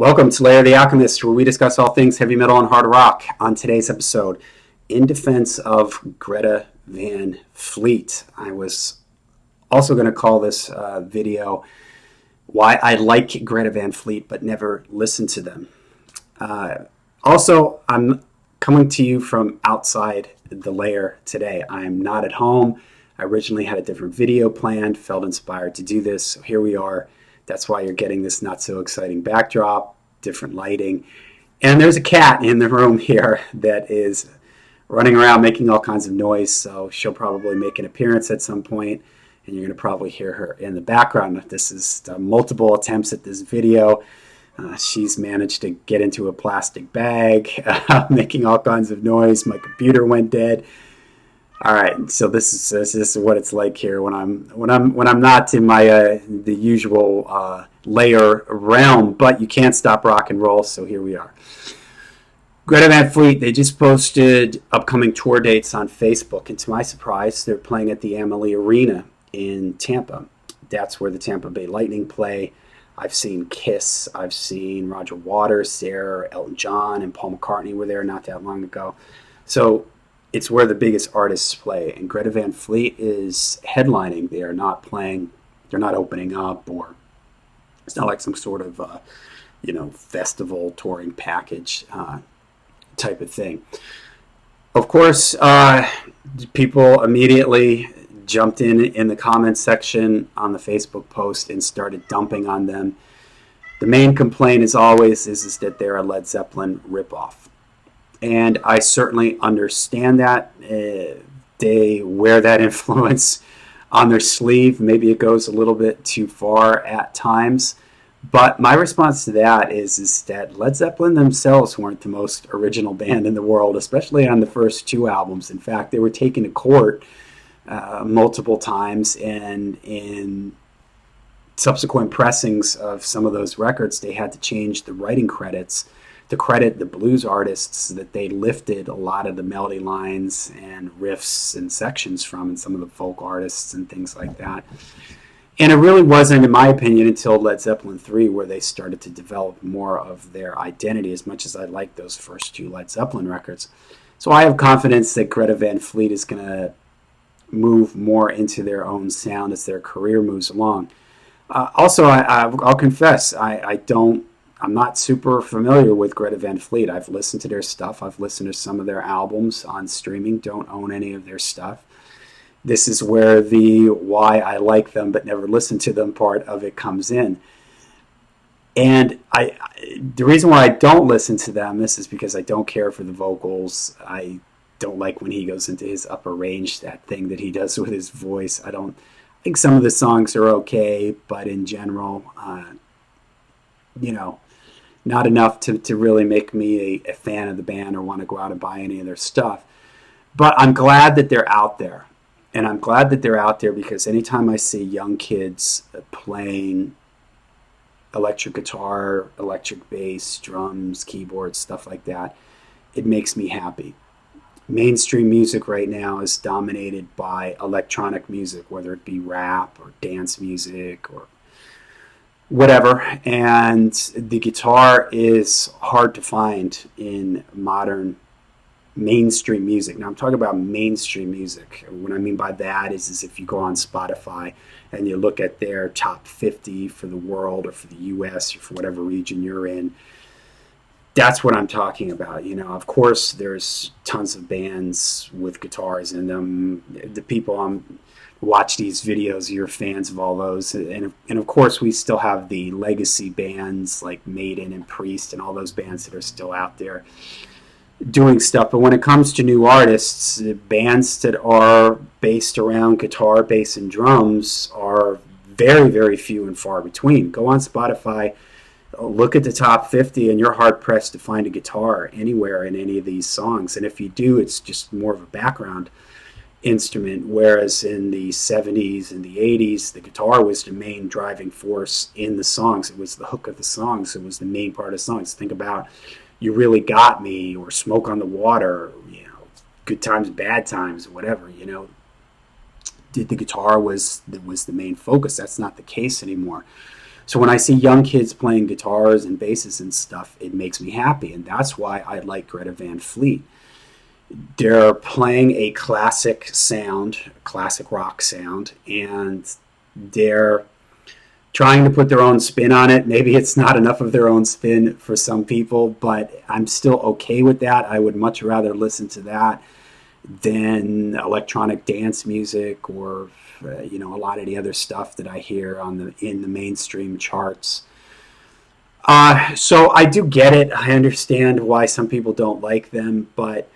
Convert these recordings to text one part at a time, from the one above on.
Welcome to Layer the Alchemist, where we discuss all things heavy metal and hard rock. On today's episode, in defense of Greta Van Fleet. I was also going to call this video Why I Like Greta Van Fleet but Never Listen to Them. Also, I'm coming to you from outside the lair today. I'm not at home. I originally had a different video planned, felt inspired to do this, so here we are. That's why you're getting this not so exciting backdrop, different lighting. And there's a cat in the room here that is running around making all kinds of noise, so she'll probably make an appearance at some point, and you're going to probably hear her in the background. This is multiple attempts at this video. She's managed to get into a plastic bag, making all kinds of noise. My computer went dead. All right, so this is what it's like here when I'm not in my the usual layer realm. But you can't stop rock and roll, so here we are. Greta Van Fleet, they just posted upcoming tour dates on Facebook, and to my surprise, they're playing at the Amalie Arena in Tampa. That's where the Tampa Bay Lightning play. I've seen Kiss, I've seen Roger Waters there, Elton John and Paul McCartney were there not that long ago. So it's where the biggest artists play, and Greta Van Fleet is headlining. They are not playing, they're not opening up, or it's not like some sort of festival touring package type of thing. Of course, people immediately jumped in the comments section on the Facebook post and started dumping on them. The main complaint, as always, is that they're a Led Zeppelin ripoff. And I certainly understand that. They wear that influence on their sleeve. Maybe it goes a little bit too far at times. But my response to that is that Led Zeppelin themselves weren't the most original band in the world, especially on the first two albums. In fact, they were taken to court multiple times, and in subsequent pressings of some of those records, they had to change the writing credits to credit the blues artists that they lifted a lot of the melody lines and riffs and sections from, and some of the folk artists and things like that. And it really wasn't, in my opinion, until Led Zeppelin 3 where they started to develop more of their identity, as much as I like those first two Led Zeppelin records. So I have confidence that Greta Van Fleet is going to move more into their own sound as their career moves along. Also, I'll confess, I'm not super familiar with Greta Van Fleet. I've listened to their stuff. I've listened to some of their albums on streaming. Don't own any of their stuff. This is where the why I like them but never listen to them part of it comes in. And the reason why I don't listen to them, this is because I don't care for the vocals. I don't like when he goes into his upper range, that thing that he does with his voice. I think some of the songs are okay, but in general, not enough to really make me a fan of the band or want to go out and buy any of their stuff. But I'm glad that they're out there. And I'm glad that they're out there because anytime I see young kids playing electric guitar, electric bass, drums, keyboards, stuff like that, it makes me happy. Mainstream music right now is dominated by electronic music, whether it be rap or dance music or whatever, and the guitar is hard to find in modern mainstream music. Now I'm talking about mainstream music. What I mean by that is if you go on Spotify and you look at their top 50 for the world or for the US or for whatever region you're in, that's what I'm talking about. Of course there's tons of bands with guitars in them. The people watch these videos, you're fans of all those, and of course we still have the legacy bands like Maiden and Priest and all those bands that are still out there doing stuff. But when it comes to new artists, bands that are based around guitar, bass, and drums are very, very few and far between. Go on Spotify, look at the top 50, and you're hard-pressed to find a guitar anywhere in any of these songs. And if you do, it's just more of a background instrument, whereas in the 70s and the 80s, the guitar was the main driving force in the songs. It was the hook of the songs. It was the main part of the songs. Think about You Really Got Me or Smoke on the Water, Good Times, Bad Times, whatever, the guitar was the main focus. That's not the case anymore. So when I see young kids playing guitars and basses and stuff, it makes me happy. And that's why I like Greta Van Fleet. They're playing a classic sound, classic rock sound, and they're trying to put their own spin on it. Maybe it's not enough of their own spin for some people, but I'm still okay with that. I would much rather listen to that than electronic dance music or a lot of the other stuff that I hear in the mainstream charts. So I do get it. I understand why some people don't like them, but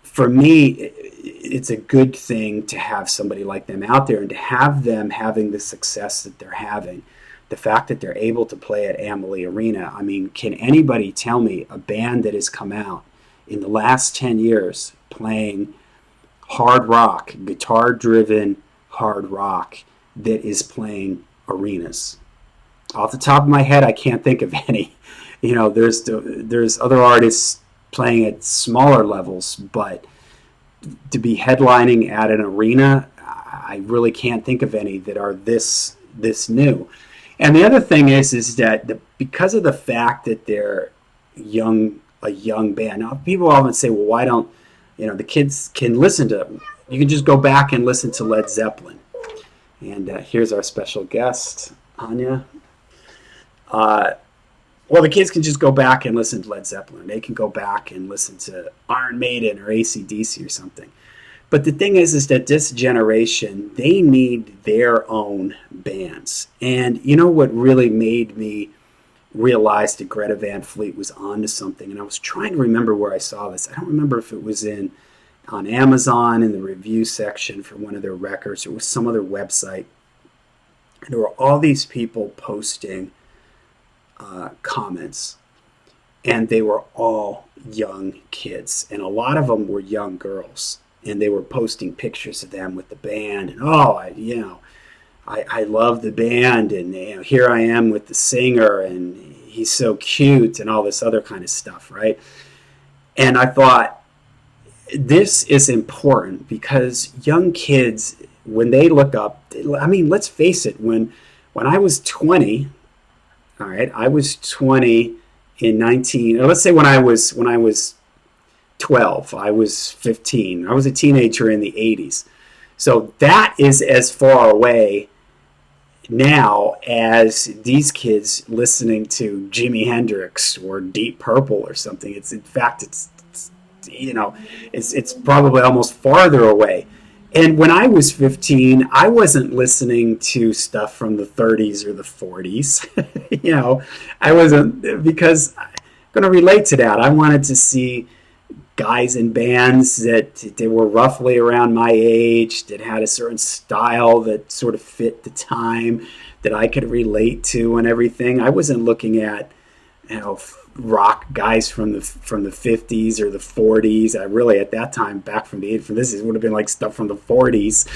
for me, it's a good thing to have somebody like them out there and to have them having the success that they're having. The fact that they're able to play at Amalie Arena. I mean, can anybody tell me a band that has come out in the last 10 years playing hard rock, guitar-driven hard rock that is playing arenas? Off the top of my head, I can't think of any. There's other artists playing at smaller levels, but to be headlining at an arena, I really can't think of any that are this new. And the other thing is that because of the fact that they're a young band. Now, people often say, well, why don't the kids can listen to? You can just go back and listen to Led Zeppelin. And here's our special guest, Anya. Well, the kids can just go back and listen to Led Zeppelin. They can go back and listen to Iron Maiden or AC/DC or something. But the thing is that this generation, they need their own bands. And you know what really made me realize that Greta Van Fleet was onto something? And I was trying to remember where I saw this. I don't remember if it was on Amazon in the review section for one of their records. Or it was some other website. And there were all these people posting comments, and they were all young kids, and a lot of them were young girls, and they were posting pictures of them with the band, and I love the band, and here I am with the singer, and he's so cute, and all this other kind of stuff, right? And I thought, this is important because young kids, when they look up, I mean, let's face it, when I was 20. All right, I was 20 in 19. Or let's say when I was 12, I was 15. I was a teenager in the 80s. So that is as far away now as these kids listening to Jimi Hendrix or Deep Purple or something. It's probably almost farther away. And when I was 15, I wasn't listening to stuff from the 30s or the 40s. I wasn't, because I'm going to relate to that. I wanted to see guys in bands that they were roughly around my age, that had a certain style that sort of fit the time, that I could relate to and everything. I wasn't looking at, rock guys from the 50s or the 40s. I really, at that time, back from this, it would have been like stuff from the 40s.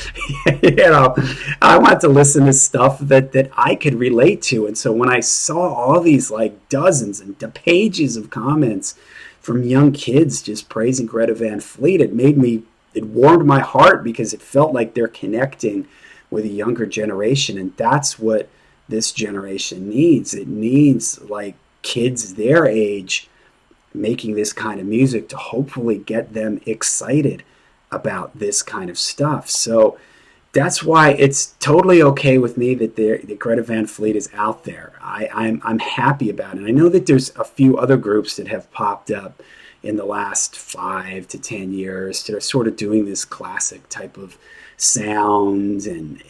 I wanted to listen to stuff that I could relate to. And so when I saw all these like dozens and pages of comments from young kids just praising Greta Van Fleet, it warmed my heart, because it felt like they're connecting with a younger generation. And that's what this generation needs. It needs like kids their age making this kind of music to hopefully get them excited about this kind of stuff. So that's why it's totally okay with me that Greta Van Fleet is out there. I'm happy about it. I know that there's a few other groups that have popped up in the last 5 to 10 years that are sort of doing this classic type of sound, and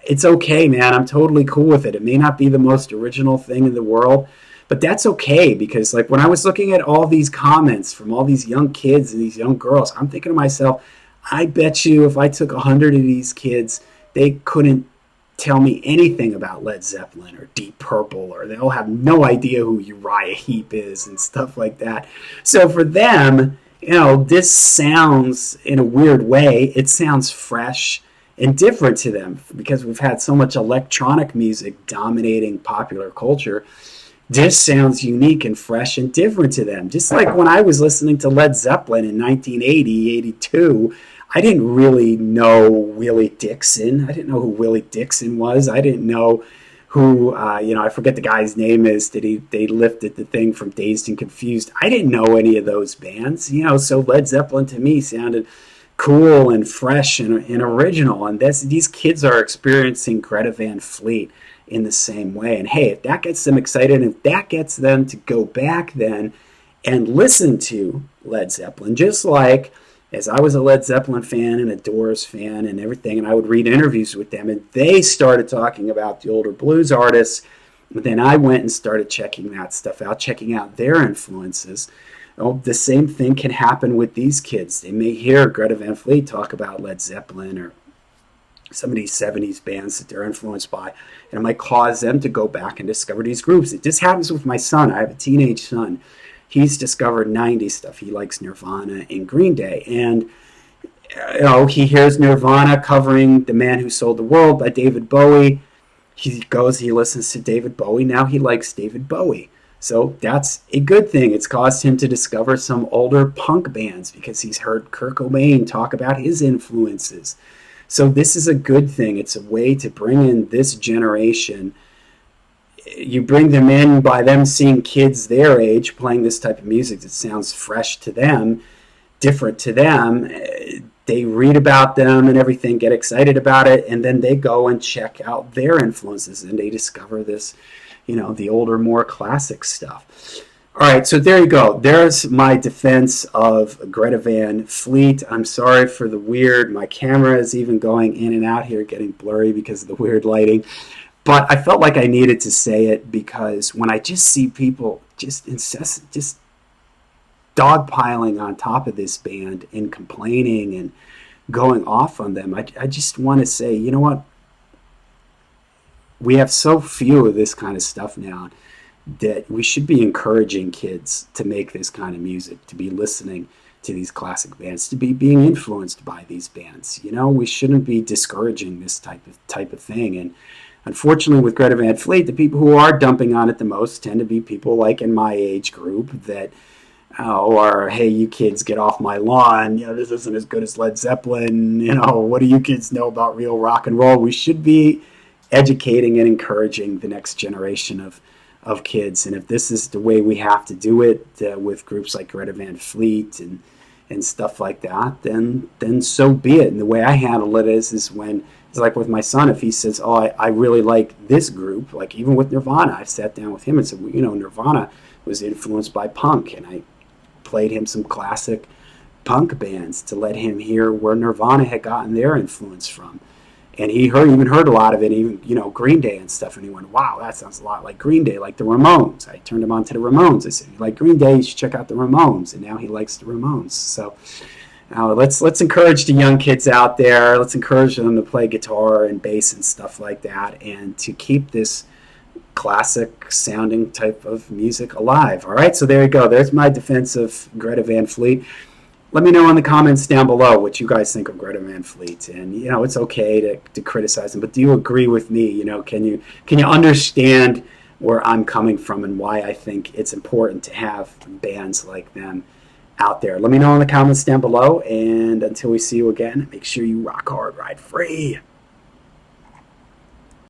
it's okay, man. I'm totally cool with it. It may not be the most original thing in the world, but that's okay, because like when I was looking at all these comments from all these young kids and these young girls, I'm thinking to myself, I bet you if I took 100 of these kids, they couldn't tell me anything about Led Zeppelin or Deep Purple, or they'll have no idea who Uriah Heep is and stuff like that. So for them, this sounds, in a weird way, it sounds fresh and different to them, because we've had so much electronic music dominating popular culture. This sounds unique and fresh and different to them. Just like when I was listening to Led Zeppelin in 1980, 82, I didn't really know Willie Dixon. I didn't know who Willie Dixon was. I didn't know who, I forget the guy's name is, that they lifted the thing from Dazed and Confused. I didn't know any of those bands, so Led Zeppelin to me sounded cool and fresh and original. And these kids are experiencing Greta Van Fleet in the same way. And hey, if that gets them excited, if that gets them to go back then and listen to Led Zeppelin, just like as I was a Led Zeppelin fan and a Doors fan and everything, and I would read interviews with them, and they started talking about the older blues artists. But then I went and started checking that stuff out, checking out their influences. Oh, the same thing can happen with these kids. They may hear Greta Van Fleet talk about Led Zeppelin or some of these 70s bands that they're influenced by, and it might cause them to go back and discover these groups. It just happens with my son. I have a teenage son. He's discovered 90s stuff. He likes Nirvana and Green Day, and he hears Nirvana covering The Man Who Sold the World by David Bowie. He listens to David Bowie. Now he likes David Bowie. So that's a good thing. It's caused him to discover some older punk bands because he's heard Kurt Cobain talk about his influences. So this is a good thing. It's a way to bring in this generation. You bring them in by them seeing kids their age playing this type of music that sounds fresh to them, different to them. They read about them and everything, get excited about it, and then they go and check out their influences, and they discover this, the older, more classic stuff. All right, so there you go. There's my defense of Greta Van Fleet. I'm sorry for the weird. My camera is even going in and out here, getting blurry because of the weird lighting. But I felt like I needed to say it because when I just see people just dogpiling on top of this band and complaining and going off on them, I just want to say, you know what? We have so few of this kind of stuff now that we should be encouraging kids to make this kind of music, to be listening to these classic bands, to be being influenced by these bands. We shouldn't be discouraging this type of thing. And unfortunately, with Greta Van Fleet, the people who are dumping on it the most tend to be people like in my age group that, or hey, you kids, get off my lawn. This isn't as good as Led Zeppelin. What do you kids know about real rock and roll? We should be educating and encouraging the next generation of kids. And if this is the way we have to do it with groups like Greta Van Fleet and stuff like that, then so be it. And the way I handle it is when it's like with my son, if he says, I really like this group, like even with Nirvana, I sat down with him and said, Nirvana was influenced by punk, and I played him some classic punk bands to let him hear where Nirvana had gotten their influence from. And he even heard a lot of it, even, Green Day and stuff. And he went, wow, that sounds a lot like Green Day, like the Ramones. I turned him on to the Ramones. I said, you like Green Day, you should check out the Ramones. And now he likes the Ramones. So let's encourage the young kids out there. Let's encourage them to play guitar and bass and stuff like that, and to keep this classic sounding type of music alive. All right, so there you go. There's my defense of Greta Van Fleet. Let me know in the comments down below what you guys think of Greta Van Fleet. And, it's okay to criticize them, but do you agree with me? Can you understand where I'm coming from and why I think it's important to have bands like them out there? Let me know in the comments down below. And until we see you again, make sure you rock hard, ride free.